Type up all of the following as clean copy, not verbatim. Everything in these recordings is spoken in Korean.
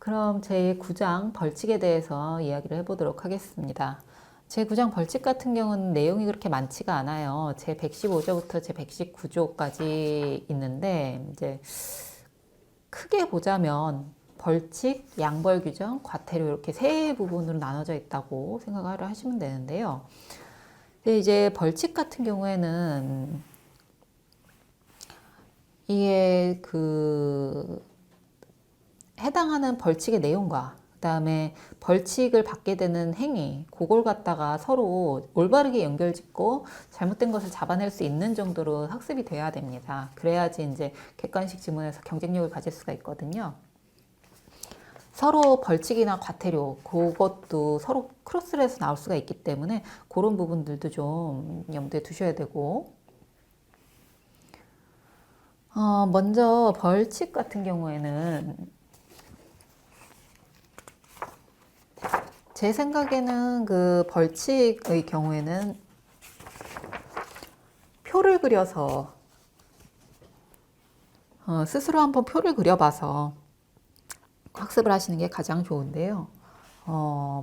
그럼 제9장 벌칙에 대해서 이야기를 해보도록 하겠습니다. 제9장 벌칙 같은 경우는 내용이 그렇게 많지가 않아요. 제115조부터 제119조까지 있는데, 이제 크게 보자면 벌칙, 양벌 규정, 과태료 이렇게 세 부분으로 나눠져 있다고 생각을 하시면 되는데요. 근데 이제 벌칙 같은 경우에는 이게 해당하는 벌칙의 내용과 그다음에 벌칙을 받게 되는 행위, 그걸 갖다가 서로 올바르게 연결짓고 잘못된 것을 잡아낼 수 있는 정도로 학습이 돼야 됩니다. 그래야지 이제 객관식 지문에서 경쟁력을 가질 수가 있거든요. 서로 벌칙이나 과태료, 그것도 서로 크로스를 해서 나올 수가 있기 때문에 그런 부분들도 좀 염두에 두셔야 되고, 먼저 벌칙 같은 경우에는 제 생각에는 그 벌칙의 경우에는 표를 그려서 스스로 한번 표를 그려봐서 학습을 하시는 게 가장 좋은데요.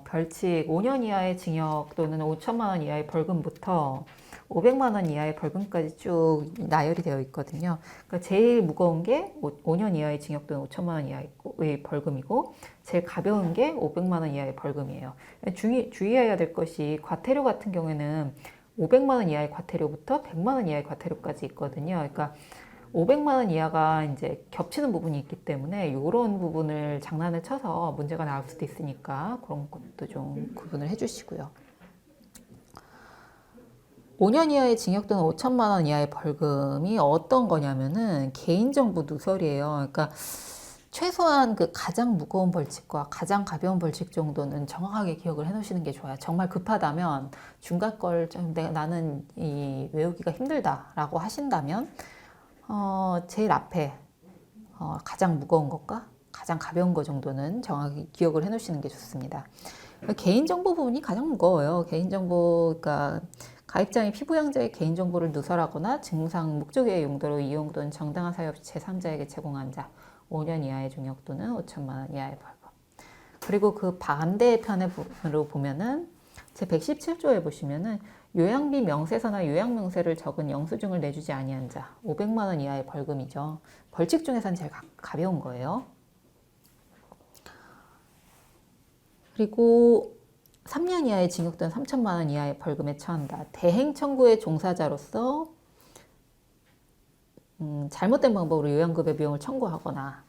벌칙 5년 이하의 징역 또는 5천만 원 이하의 벌금부터 500만 원 이하의 벌금까지 쭉 나열이 되어 있거든요. 그러니까 제일 무거운 게 5년 이하의 징역 또는 5천만 원 이하의 벌금이고, 제일 가벼운 게 500만 원 이하의 벌금이에요. 주의해야 될 것이 과태료 같은 경우에는 500만 원 이하의 과태료부터 100만 원 이하의 과태료까지 있거든요. 그러니까 500만 원 이하가 이제 겹치는 부분이 있기 때문에 이런 부분을 장난을 쳐서 문제가 나올 수도 있으니까 그런 것도 좀 구분을 해주시고요. 5년 이하의 징역 또는 5천만 원 이하의 벌금이 어떤 거냐면은 개인정보 누설이에요. 그러니까 최소한 그 가장 무거운 벌칙과 가장 가벼운 벌칙 정도는 정확하게 기억을 해 놓으시는 게 좋아요. 정말 급하다면 중간 걸 좀 나는 이 외우기가 힘들다라고 하신다면 제일 앞에 가장 무거운 것과 가장 가벼운 것 정도는 정확히 기억을 해 놓으시는 게 좋습니다. 개인정보 부분이 가장 무거워요. 개인정보, 그러니까 가입자의 피부양자의 개인정보를 누설하거나 증상 목적의 용도로 이용 또는 정당한 사유 없이 제3자에게 제공한 자 5년 이하의 징역 또는 5천만 원 이하의 벌금. 그리고 그 반대편으로 보면은 제 117조에 보시면은 요양비 명세서나 요양명세를 적은 영수증을 내주지 아니한 자 500만 원 이하의 벌금이죠. 벌칙 중에서는 제일 가벼운 거예요. 그리고 3년 이하의 징역 또는 3천만 원 이하의 벌금에 처한다. 대행 청구의 종사자로서 잘못된 방법으로 요양급여 비용을 청구하거나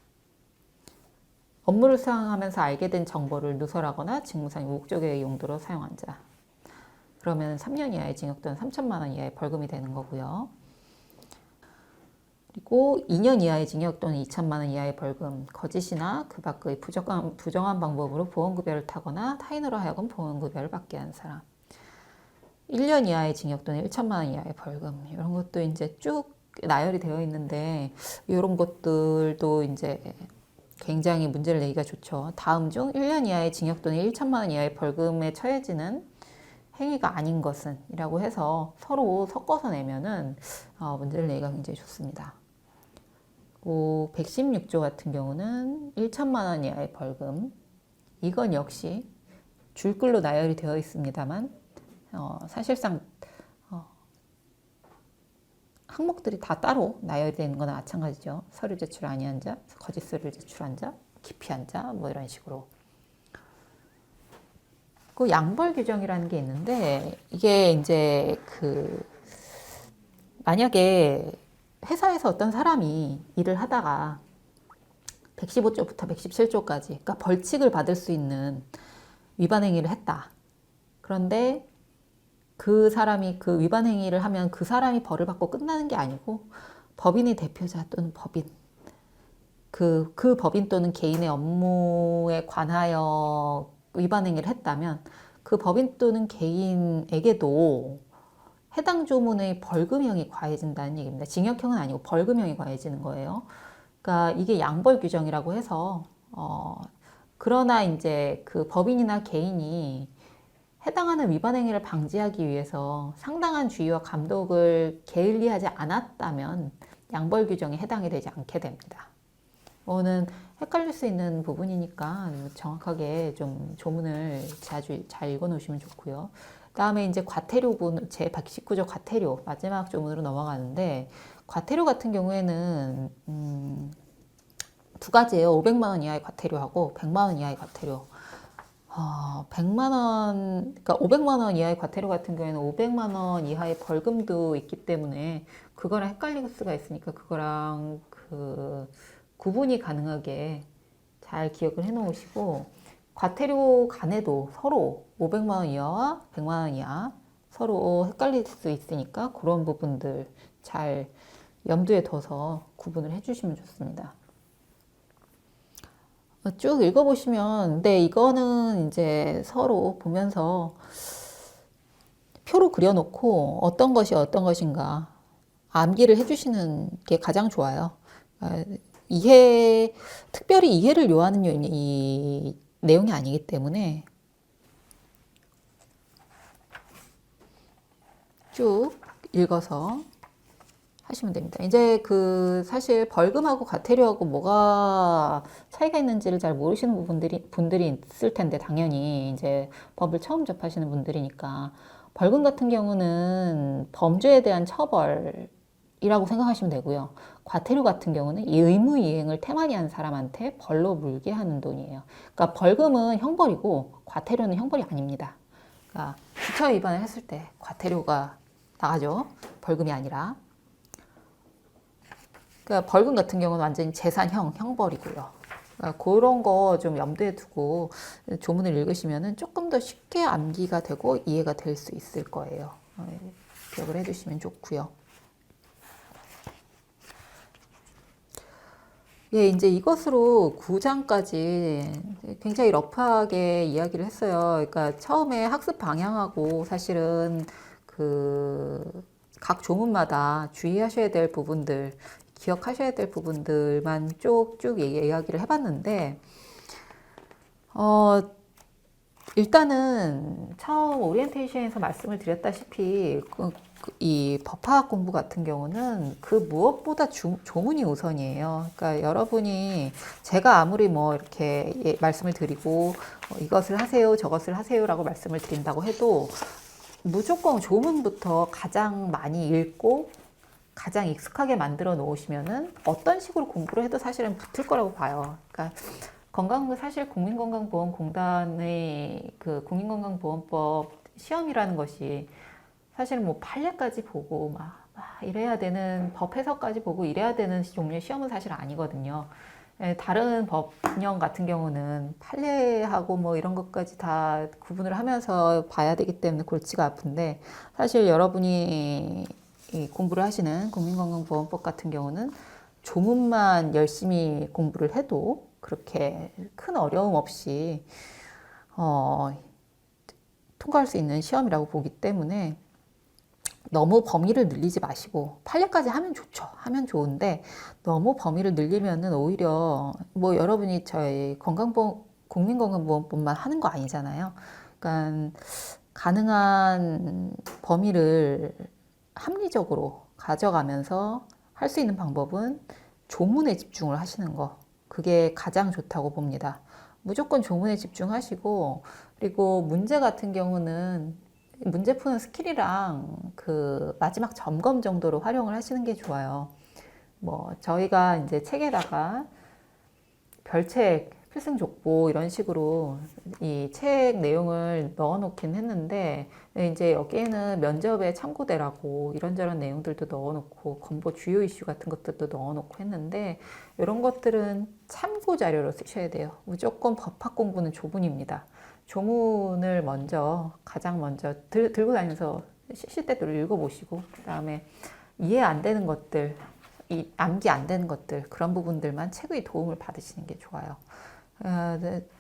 업무를 수행하면서 알게 된 정보를 누설하거나 직무상 우혹적의 용도로 사용한 자. 그러면 3년 이하의 징역 또는 3천만 원 이하의 벌금이 되는 거고요. 그리고 2년 이하의 징역 또는 2천만 원 이하의 벌금, 거짓이나 그 밖의 부정한 방법으로 보험급여를 타거나 타인으로 하여금 보험급여를 받게 한 사람. 1년 이하의 징역 또는 1천만 원 이하의 벌금, 이런 것도 이제 쭉 나열이 되어 있는데, 이런 것들도 이제 굉장히 문제를 내기가 좋죠. 다음 중 1년 이하의 징역 또는 1천만 원 이하의 벌금에 처해지는 행위가 아닌 것은 이라고 해서 서로 섞어서 내면은 문제를 내기가 굉장히 좋습니다. 116조 같은 경우는 1천만 원 이하의 벌금. 이건 역시 줄글로 나열이 되어 있습니다만 사실상 항목들이 다 따로 나열되는 거나 마찬가지죠. 서류 제출 아니한 자, 거짓 서류 제출한 자, 기피한 자, 뭐 이런 식으로. 그 양벌 규정이라는 게 있는데, 이게 이제 만약에 회사에서 어떤 사람이 일을 하다가 115조부터 117조까지, 그러니까 벌칙을 받을 수 있는 위반 행위를 했다. 그런데 그 사람이 그 위반 행위를 하면 그 사람이 벌을 받고 끝나는 게 아니고 법인의 대표자 또는 법인, 그 법인 또는 개인의 업무에 관하여 위반 행위를 했다면 그 법인 또는 개인에게도 해당 조문의 벌금형이 가해진다는 얘기입니다. 징역형은 아니고 벌금형이 가해지는 거예요. 그러니까 이게 양벌 규정이라고 해서 그러나 이제 그 법인이나 개인이 해당하는 위반 행위를 방지하기 위해서 상당한 주의와 감독을 게을리하지 않았다면 양벌 규정에 해당이 되지 않게 됩니다. 이거는 헷갈릴 수 있는 부분이니까 정확하게 좀 조문을 자주 잘 읽어 놓으시면 좋고요. 다음에 이제 과태료분, 제 119조 과태료 마지막 조문으로 넘어가는데, 과태료 같은 경우에는 두 가지예요. 500만 원 이하의 과태료하고 100만 원 이하의 과태료. 100만 원, 그러니까 500만 원 이하의 과태료 같은 경우에는 500만 원 이하의 벌금도 있기 때문에 그거랑 헷갈릴 수가 있으니까 그거랑 그 구분이 가능하게 잘 기억을 해 놓으시고, 과태료 간에도 서로 500만 원 이하와 100만 원 이하 서로 헷갈릴 수 있으니까 그런 부분들 잘 염두에 둬서 구분을 해 주시면 좋습니다. 쭉 읽어보시면, 근데 이거는 이제 서로 보면서 표로 그려놓고 어떤 것이 어떤 것인가 암기를 해주시는 게 가장 좋아요. 특별히 이해를 요하는 이 내용이 아니기 때문에 쭉 읽어서 하시면 됩니다. 이제 사실 벌금하고 과태료하고 뭐가 차이가 있는지를 잘 모르시는 분들이 있을 텐데, 당연히 이제 법을 처음 접하시는 분들이니까. 벌금 같은 경우는 범죄에 대한 처벌이라고 생각하시면 되고요. 과태료 같은 경우는 이 의무 이행을 태만히 한 사람한테 벌로 물게 하는 돈이에요. 그러니까 벌금은 형벌이고 과태료는 형벌이 아닙니다. 그러니까 주차 위반을 했을 때 과태료가 나가죠. 벌금이 아니라. 그러니까 벌금 같은 경우는 완전히 재산형 형벌이고요. 그러니까 그런 거 좀 염두에 두고 조문을 읽으시면은 조금 더 쉽게 암기가 되고 이해가 될 수 있을 거예요. 기억을 해두시면 좋고요. 예, 이제 이것으로 9장까지 굉장히 러프하게 이야기를 했어요. 그러니까 처음에 학습 방향하고 사실은 각 조문마다 주의하셔야 될 부분들, 기억하셔야 될 부분들만 쭉쭉 이야기를 해봤는데, 일단은 처음 오리엔테이션에서 말씀을 드렸다시피 이 법학 공부 같은 경우는 그 무엇보다 조문이 우선이에요. 그러니까 여러분이 제가 아무리 뭐 이렇게 말씀을 드리고 이것을 하세요, 저것을 하세요라고 말씀을 드린다고 해도 무조건 조문부터 가장 많이 읽고 가장 익숙하게 만들어 놓으시면은 어떤 식으로 공부를 해도 사실은 붙을 거라고 봐요. 그러니까 사실 국민건강보험공단의 국민건강보험법 시험이라는 것이 사실은 뭐 판례까지 보고 막 이래야 되는, 법 해석까지 보고 이래야 되는 종류의 시험은 사실 아니거든요. 다른 법령 같은 경우는 판례하고 뭐 이런 것까지 다 구분을 하면서 봐야 되기 때문에 골치가 아픈데, 사실 여러분이 공부를 하시는 국민건강보험법 같은 경우는 조문만 열심히 공부를 해도 그렇게 큰 어려움 없이 통과할 수 있는 시험이라고 보기 때문에 너무 범위를 늘리지 마시고, 판례까지 하면 좋죠. 하면 좋은데 너무 범위를 늘리면은 오히려 뭐 여러분이 저희 국민건강보험법만 하는 거 아니잖아요. 그러니까 가능한 범위를 합리적으로 가져가면서 할 수 있는 방법은 조문에 집중을 하시는 거. 그게 가장 좋다고 봅니다. 무조건 조문에 집중하시고, 그리고 문제 같은 경우는 문제 푸는 스킬이랑 마지막 점검 정도로 활용을 하시는 게 좋아요. 뭐 저희가 이제 책에다가 별책, 필승족보 이런 식으로 이 책 내용을 넣어 놓긴 했는데, 이제 여기에는 면접에 참고되라고 이런저런 내용들도 넣어 놓고 건보 주요 이슈 같은 것들도 넣어 놓고 했는데, 이런 것들은 참고 자료로 쓰셔야 돼요. 무조건 법학 공부는 조문입니다. 조문을 가장 먼저 들고 다니면서 시시때때로 읽어보시고, 그 다음에 이해 안 되는 것들, 암기 안 되는 것들, 그런 부분들만 책의 도움을 받으시는 게 좋아요.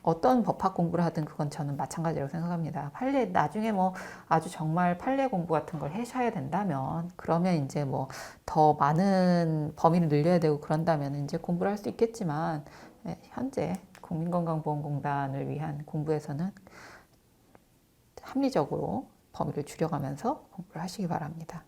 어떤 법학 공부를 하든 그건 저는 마찬가지라고 생각합니다. 나중에 뭐 아주 정말 판례 공부 같은 걸 하셔야 된다면, 그러면 이제 뭐 더 많은 범위를 늘려야 되고 그런다면 이제 공부를 할 수 있겠지만, 현재 국민건강보험공단을 위한 공부에서는 합리적으로 범위를 줄여가면서 공부를 하시기 바랍니다.